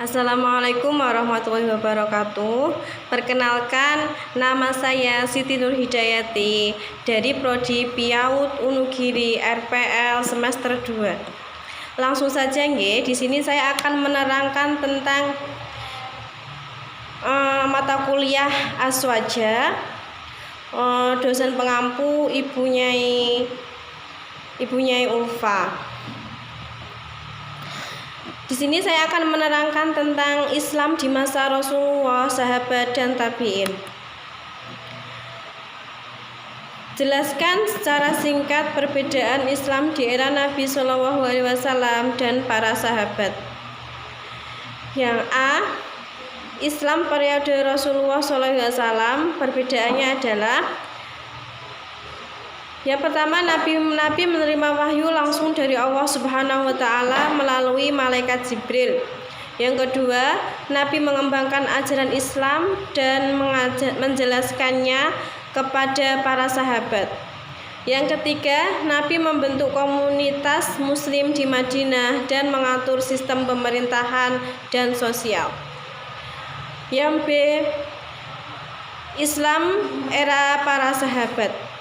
Assalamualaikum warahmatullahi wabarakatuh. Perkenalkan, nama saya Siti Nur Hidayati dari Prodi PIAUD Unugiri RPL semester 2. Langsung saja nggih, di sini saya akan menerangkan tentang mata kuliah Aswaja. Dosen pengampu Ibu Nyai Ulfa. Di sini saya akan menerangkan tentang Islam di masa Rasulullah, sahabat dan tabi'in. Jelaskan secara singkat perbedaan Islam di era Nabi Shallallahu Alaihi Wasallam dan para sahabat. Yang A, Islam periode Rasulullah Shallallahu Alaihi Wasallam, perbedaannya adalah yang pertama, Nabi menerima wahyu langsung dari Allah Subhanahu wa Ta'ala melalui malaikat Jibril. Yang kedua, Nabi mengembangkan ajaran Islam dan menjelaskannya kepada para sahabat. Yang ketiga, Nabi membentuk komunitas Muslim di Madinah dan mengatur sistem pemerintahan dan sosial. Yang B, Islam era para sahabat.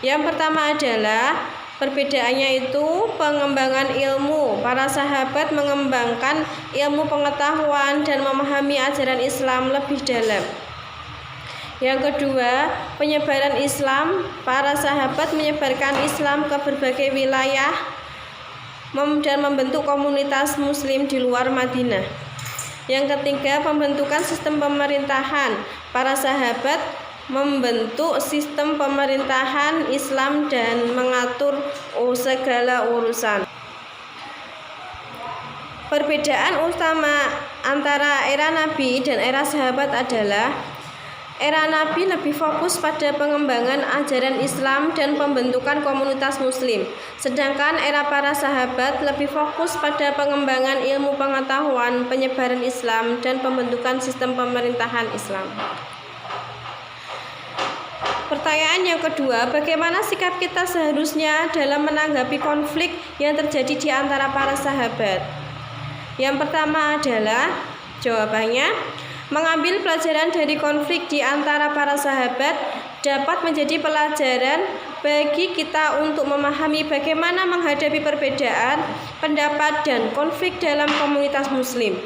Yang pertama adalah perbedaannya itu pengembangan ilmu. Para sahabat mengembangkan ilmu pengetahuan dan memahami ajaran Islam lebih dalam. Yang kedua, penyebaran Islam. Para sahabat menyebarkan Islam ke berbagai wilayah dan membentuk komunitas Muslim di luar Madinah. Yang ketiga, pembentukan sistem pemerintahan. Para sahabat membentuk sistem pemerintahan Islam dan mengatur segala urusan. Perbedaan utama antara era Nabi dan era sahabat adalah era Nabi lebih fokus pada pengembangan ajaran Islam dan pembentukan komunitas Muslim, sedangkan era para sahabat lebih fokus pada pengembangan ilmu pengetahuan, penyebaran Islam, dan pembentukan sistem pemerintahan Islam. Pertanyaan yang kedua, bagaimana sikap kita seharusnya dalam menanggapi konflik yang terjadi di antara para sahabat? Yang pertama adalah jawabannya, mengambil pelajaran dari konflik di antara para sahabat dapat menjadi pelajaran bagi kita untuk memahami bagaimana menghadapi perbedaan pendapat dan konflik dalam komunitas Muslim.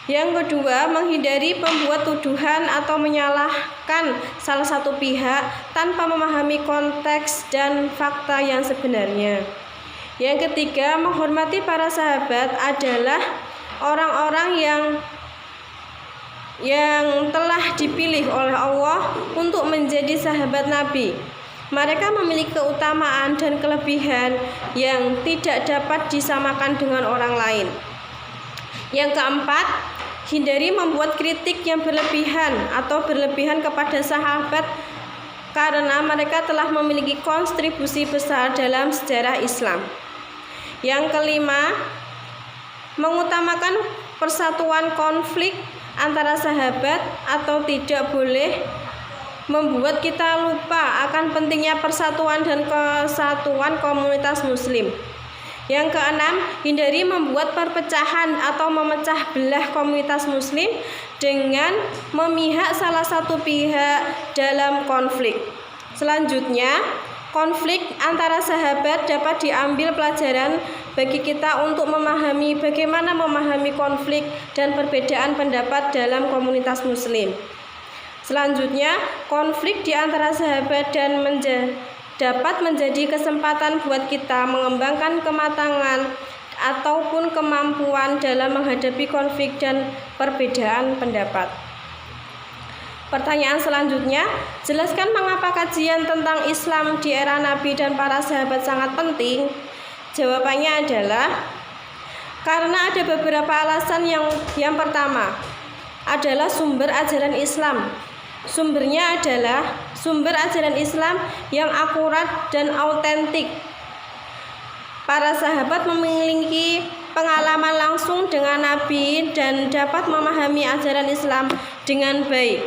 Yang kedua, menghindari pembuat tuduhan atau menyalahkan salah satu pihak tanpa memahami konteks dan fakta yang sebenarnya. Yang ketiga, menghormati para sahabat adalah orang-orang yang telah dipilih oleh Allah untuk menjadi sahabat Nabi. Mereka memiliki keutamaan dan kelebihan yang tidak dapat disamakan dengan orang lain. Yang keempat, hindari membuat kritik yang berlebihan kepada sahabat karena mereka telah memiliki kontribusi besar dalam sejarah Islam. Yang kelima, mengutamakan persatuan konflik antara sahabat atau tidak boleh membuat kita lupa akan pentingnya persatuan dan kesatuan komunitas Muslim. Yang keenam, hindari membuat perpecahan atau memecah belah komunitas Muslim dengan memihak salah satu pihak dalam konflik. Selanjutnya, konflik antara sahabat dapat diambil pelajaran bagi kita untuk memahami bagaimana memahami konflik dan perbedaan pendapat dalam komunitas Muslim. Selanjutnya, konflik di antara sahabat dan dapat menjadi kesempatan buat kita mengembangkan kematangan ataupun kemampuan dalam menghadapi konflik dan perbedaan pendapat. Pertanyaan selanjutnya, jelaskan mengapa kajian tentang Islam di era Nabi dan para sahabat sangat penting. Jawabannya adalah karena ada beberapa alasan. Yang pertama adalah sumber ajaran Islam. Sumbernya adalah sumber ajaran Islam yang akurat dan autentik. Para sahabat memiliki pengalaman langsung dengan Nabi dan dapat memahami ajaran Islam dengan baik.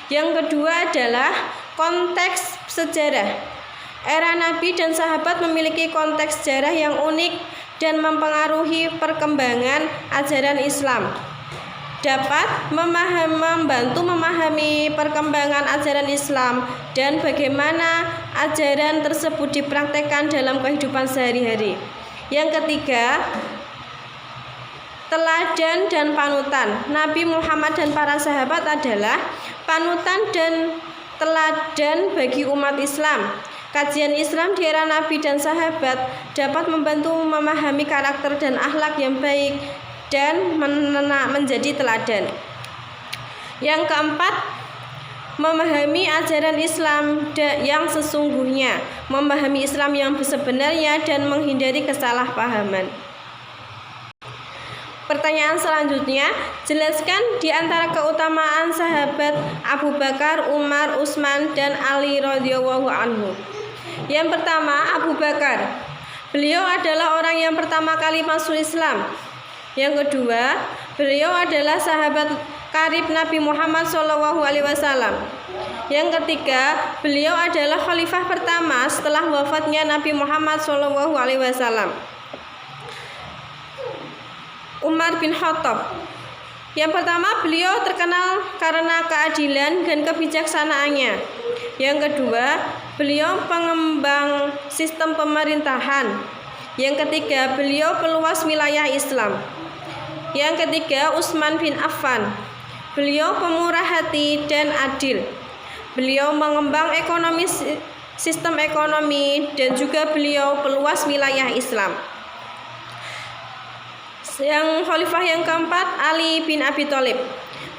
Yang kedua adalah konteks sejarah. Era Nabi dan sahabat memiliki konteks sejarah yang unik dan mempengaruhi perkembangan ajaran Islam. Dapat membantu memahami perkembangan ajaran Islam dan bagaimana ajaran tersebut dipraktekkan dalam kehidupan sehari-hari. Yang ketiga, teladan dan panutan. Nabi Muhammad dan para sahabat adalah panutan dan teladan bagi umat Islam. Kajian Islam di era Nabi dan sahabat dapat membantu memahami karakter dan akhlak yang baik dan menjadi teladan. Yang keempat, memahami ajaran Islam yang sesungguhnya, memahami Islam yang sebenarnya dan menghindari kesalahpahaman. Pertanyaan selanjutnya, jelaskan di antara keutamaan sahabat Abu Bakar, Umar, Utsman, dan Ali radhiyallahu anhu. Yang pertama, Abu Bakar. Beliau adalah orang yang pertama kali masuk Islam. Yang kedua, beliau adalah sahabat karib Nabi Muhammad SAW. Yang ketiga, beliau adalah khalifah pertama setelah wafatnya Nabi Muhammad SAW. Umar bin Khattab. Yang pertama, beliau terkenal karena keadilan dan kebijaksanaannya. Yang kedua, beliau pengembang sistem pemerintahan. Yang ketiga, beliau peluas wilayah Islam. Yang ketiga, Utsman bin Affan. Beliau pemurah hati dan adil. Beliau mengembang sistem ekonomi dan juga beliau peluas wilayah Islam. Yang khalifah yang keempat, Ali bin Abi Thalib.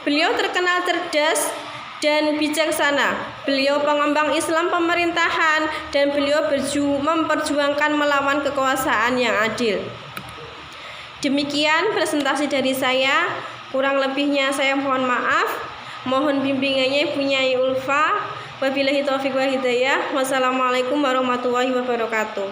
Beliau terkenal cerdas dan bijaksana. Beliau pengembang Islam pemerintahan dan beliau memperjuangkan melawan kekuasaan yang adil. Demikian presentasi dari saya. Kurang lebihnya saya mohon maaf. Mohon bimbingannya Ibu Nyai Ulfa. Wabillahi taufiq wal hidayah. Wassalamualaikum warahmatullahi wabarakatuh.